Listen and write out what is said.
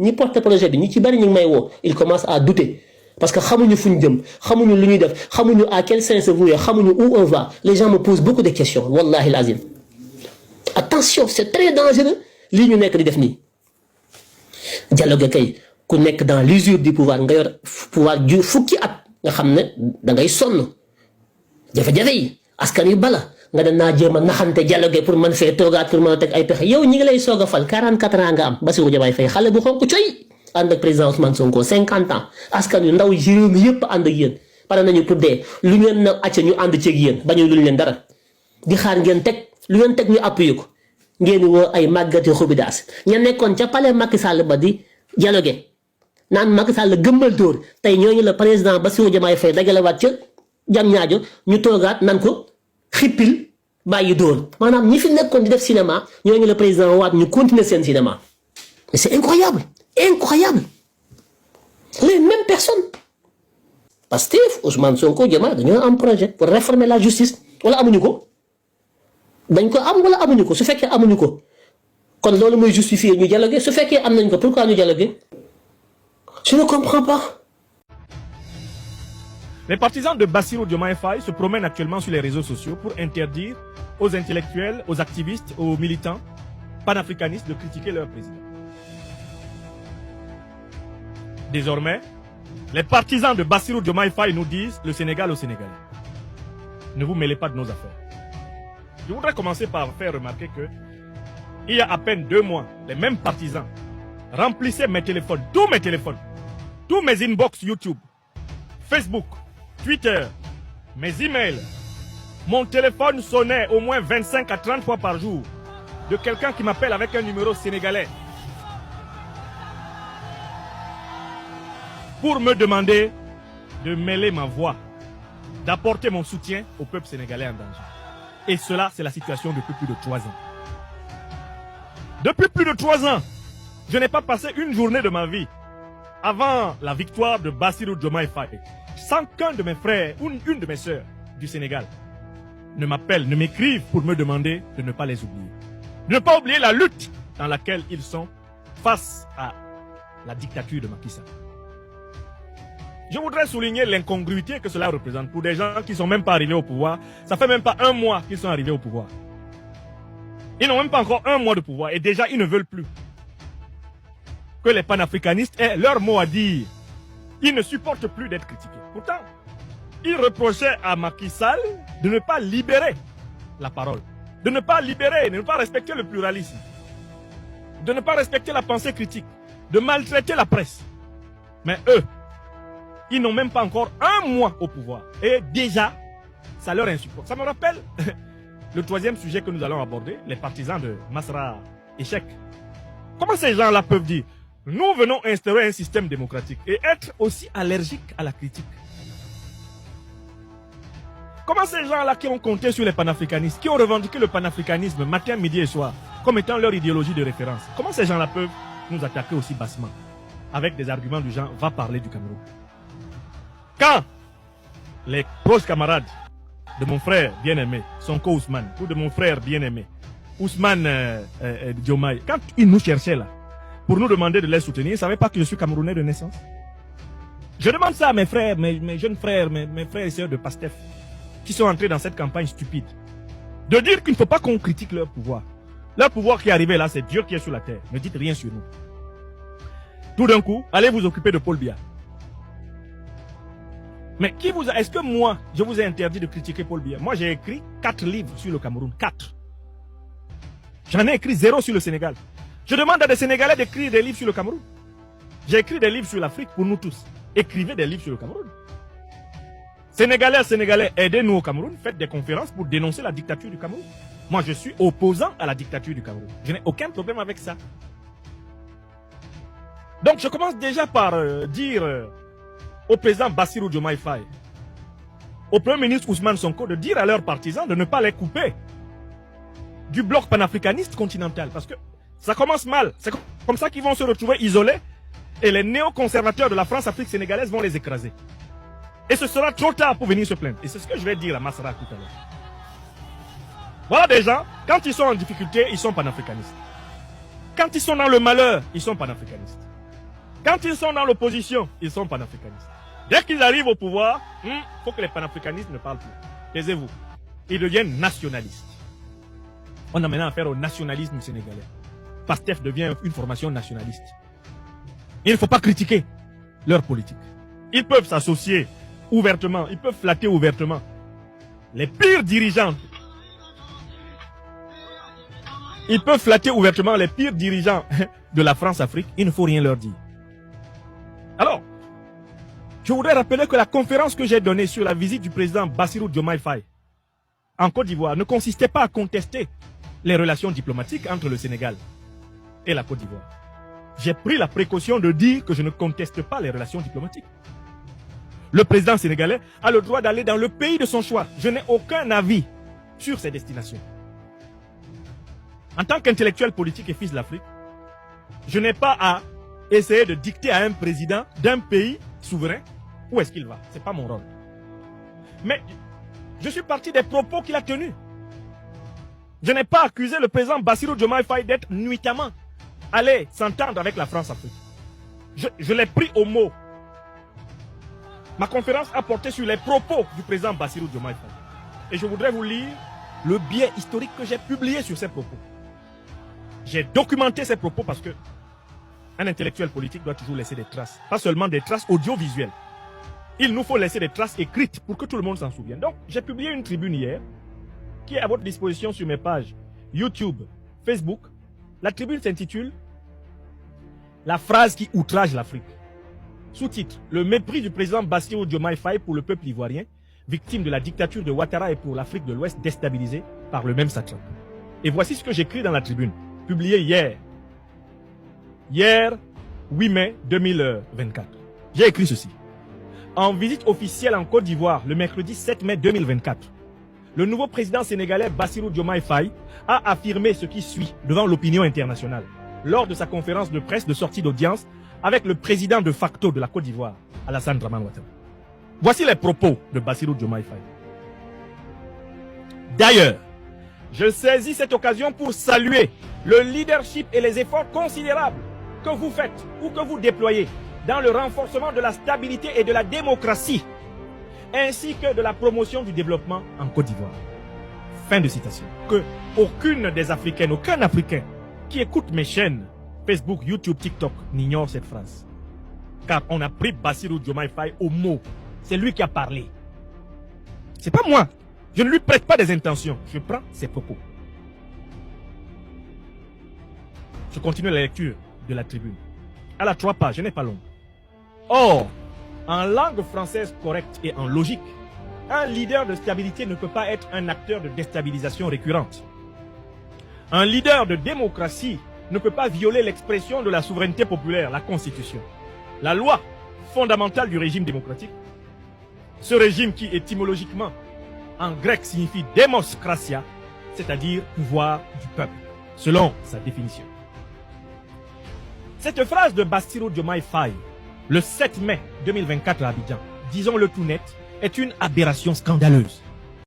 ñi porte projet bi ñi ci bari ñu ngi may woo il commence à douter parce que xamuñu fu ñu jëm xamuñu lu ñuy def xamuñu à quel sens se vouer xamuñu où on va les gens me posent beaucoup de questions wallahi lazim attention c'est très dangereux lii ñu nekk di def nii dialogue kay ku nekk dans l'usure du pouvoir nga yor pouvoir ju fukki at nga xam ne da ngay sonn jafe-jafe yi askan yu bala nga dem naa jéem a naxante dialogue pour mën fee toogaat pour mën a teg ay pexe yow ñi ngi lay soog a fal 44 ans nga am Bassirou Diomaye Faye xale bu xonk coy ànd ak président Ousmane Sonko 50 ans askan yu ndaw yi réew mi yëpp ànd ak yéen pare nañu pour dee lu ngeen na acca ñu ànd ceeg yéen bañu luñ leen dara di xaar ngeen teg lu ngeen teg ñu appuyé ko ngeen woo ay màggati xubidaas ña nekkoon ca palais Macky Sall ba di dialogue naan Macky Sall gëmmal dóor tey ñooñu la président Bassirou Diomaye Faye dagalewaat ca jam ñaajo ñu toogaat nan ko xippil bàyyi dóor maanaam ñi fi nekkoon di def cinéma ñooñu la président waat ñu continuer seen cinéma mais c'est incroyable incroyable les mêmes personnes Pastef Ousmane Sonko Diomaye dañoo am projet pour réformer la justice wala amuñu ko dañ ko am wala amuñu ko su fekkee amuñu ko kon loolu mooy justifier ñu dialoguer su fekkee am nañ ko pourquoi ñu dialoguer je ne comprends pas. Les partisans de Bassirou Diomaye Faye se promènent actuellement sur les réseaux sociaux pour interdire aux intellectuels, aux activistes, aux militants panafricanistes de critiquer leur président. Désormais, les partisans de Bassirou Diomaye Faye nous disent le Sénégal aux Sénégalais. Ne vous mêlez pas de nos affaires. Je voudrais commencer par faire remarquer que il y a à peine 2 mois, les mêmes partisans remplissaient mes téléphones, tous mes inbox YouTube, Facebook, Twitter, mes emails. Mon téléphone sonnait au moins 25 à 30 fois par jour de quelqu'un qui m'appelle avec un numéro sénégalais pour me demander de mêler ma voix, d'apporter mon soutien au peuple sénégalais en danger. Et cela, c'est la situation depuis plus de 3 ans. Depuis plus de 3 ans, je n'ai pas passé une journée de ma vie avant la victoire de Bassirou Diomaye Faye sans qu'un de mes frères ou une de mes sœurs du Sénégal ne m'appelle, ne m'écrive pour me demander de ne pas les oublier. De ne pas oublier la lutte dans laquelle ils sont face à la dictature de Macky Sall. Je voudrais souligner l'incongruité que cela représente pour des gens qui ne sont même pas arrivés au pouvoir. Ça fait même pas 1 mois qu'ils sont arrivés au pouvoir. Ils n'ont même pas encore 1 mois de pouvoir et déjà ils ne veulent plus que les panafricanistes aient leur mot à dire. Ils ne supportent plus d'être critiqués. Pourtant, ils reprochaient à Macky Sall de ne pas libérer la parole, de ne pas libérer, de ne pas respecter le pluralisme, de ne pas respecter la pensée critique, de maltraiter la presse. Mais eux, ils n'ont même pas encore 1 mois au pouvoir. Et déjà, ça leur insupporte. Ça me rappelle le 3e sujet que nous allons aborder, les partisans de Masra Échec. Comment ces gens-là peuvent dire nous venons instaurer un système démocratique et être aussi allergiques à la critique? Comment ces gens-là qui ont compté sur les panafricanistes, qui ont revendiqué le panafricanisme matin, midi et soir, comme étant leur idéologie de référence, comment ces gens-là peuvent nous attaquer aussi bassement, avec des arguments du genre va parler du Cameroun? Quand les proches camarades de mon frère bien-aimé, Sonko Ousmane, ou de mon frère bien-aimé, Ousmane Diomaye, quand ils nous cherchaient là, pour nous demander de les soutenir, ils ne savaient pas que je suis Camerounais de naissance. Je demande ça à mes frères, mes jeunes frères, mes frères et sœurs de Pastef, qui sont entrés dans cette campagne stupide, de dire qu'il ne faut pas qu'on critique leur pouvoir. Leur pouvoir qui est arrivé là, c'est Dieu qui est sur la terre. Ne dites rien sur nous. Tout d'un coup, allez vous occuper de Paul Biya. Mais qui vous a... Est-ce que moi, je vous ai interdit de critiquer Paul Biya? Moi, j'ai écrit 4 livres sur le Cameroun. 4. J'en ai écrit 0 sur le Sénégal. Je demande à des Sénégalais d'écrire des livres sur le Cameroun. J'ai écrit des livres sur l'Afrique pour nous tous. Écrivez des livres sur le Cameroun. Sénégalais, aidez-nous au Cameroun. Faites des conférences pour dénoncer la dictature du Cameroun. Moi, je suis opposant à la dictature du Cameroun. Je n'ai aucun problème avec ça. Donc, je commence déjà par dire au président Bassirou Diomaye Faye, au premier ministre Ousmane Sonko, de dire à leurs partisans de ne pas les couper du bloc panafricaniste continental. Parce que ça commence mal. C'est comme ça qu'ils vont se retrouver isolés et les néoconservateurs de la France-Afrique sénégalaise vont les écraser. Et ce sera trop tard pour venir se plaindre. Et c'est ce que je vais dire à Masra tout à l'heure. Voilà des gens, quand ils sont en difficulté, ils sont panafricanistes. Quand ils sont dans le malheur, ils sont panafricanistes. Quand ils sont dans l'opposition, ils sont panafricanistes. Dès qu'ils arrivent au pouvoir, il faut que les panafricanistes ne parlent plus. Taisez-vous. Ils deviennent nationalistes. On a maintenant affaire au nationalisme sénégalais. PASTEF devient une formation nationaliste. Il ne faut pas critiquer leur politique. Ils peuvent s'associer ouvertement, ils peuvent flatter ouvertement. Les pires dirigeants, ils peuvent flatter ouvertement les pires dirigeants de la France-Afrique, il ne faut rien leur dire. Alors, je voudrais rappeler que la conférence que j'ai donnée sur la visite du président Bassirou Diomaye Faye en Côte d'Ivoire ne consistait pas à contester les relations diplomatiques entre le Sénégal et la Côte d'Ivoire. J'ai pris la précaution de dire que je ne conteste pas les relations diplomatiques. Le président sénégalais a le droit d'aller dans le pays de son choix. Je n'ai aucun avis sur ses destinations. En tant qu'intellectuel politique et fils de l'Afrique, je n'ai pas à essayer de dicter à un président d'un pays souverain où est-ce qu'il va. Ce n'est pas mon rôle. Mais je suis parti des propos qu'il a tenus. Je n'ai pas accusé le président Bassirou Diomaye Faye d'être nuitamment allé s'entendre avec la France-Afrique. Je l'ai pris au mot. Ma conférence a porté sur les propos du président Bassirou Diomaye Faye. Et je voudrais vous lire le biais historique que j'ai publié sur ces propos. J'ai documenté ces propos parce que un intellectuel politique doit toujours laisser des traces. Pas seulement des traces audiovisuelles. Il nous faut laisser des traces écrites pour que tout le monde s'en souvienne. Donc, j'ai publié une tribune hier qui est à votre disposition sur mes pages YouTube, Facebook. La tribune s'intitule « La phrase qui outrage l'Afrique ». Sous-titre « Le mépris du président Bassirou Diomaye Faye pour le peuple ivoirien, victime de la dictature de Ouattara et pour l'Afrique de l'Ouest déstabilisée par le même satrape ». Et voici ce que j'écris dans la tribune, publiée hier. Hier, 8 mai 2024. J'ai écrit ceci. En visite officielle en Côte d'Ivoire, le mercredi 7 mai 2024, le nouveau président sénégalais Bassirou Diomaye Faye a affirmé ce qui suit devant l'opinion internationale lors de sa conférence de presse de sortie d'audience avec le président de facto de la Côte d'Ivoire, Alassane Dramane Ouattara. Voici les propos de Bassirou Diomaye Faye. D'ailleurs, je saisis cette occasion pour saluer le leadership et les efforts considérables que vous faites ou que vous déployez dans le renforcement de la stabilité et de la démocratie, ainsi que de la promotion du développement en Côte d'Ivoire. Fin de citation. Que aucune des Africaines, aucun Africain qui écoute mes chaînes Facebook, YouTube, TikTok n'ignore cette phrase. Car on a pris Bassirou Diomaye Faye au mot. C'est lui qui a parlé. C'est pas moi. Je ne lui prête pas des intentions. Je prends ses propos. Je continue la lecture de la tribune. Elle a 3 pages, je n'ai pas long. Or, en langue française correcte et en logique, un leader de stabilité ne peut pas être un acteur de déstabilisation récurrente. Un leader de démocratie ne peut pas violer l'expression de la souveraineté populaire, la Constitution, la loi fondamentale du régime démocratique. Ce régime qui étymologiquement en grec signifie démos kratia, c'est-à-dire pouvoir du peuple, selon sa définition. Cette phrase de Bassirou Diomaye Faye, le 7 mai 2024 à Abidjan, disons-le tout net, est une aberration scandaleuse.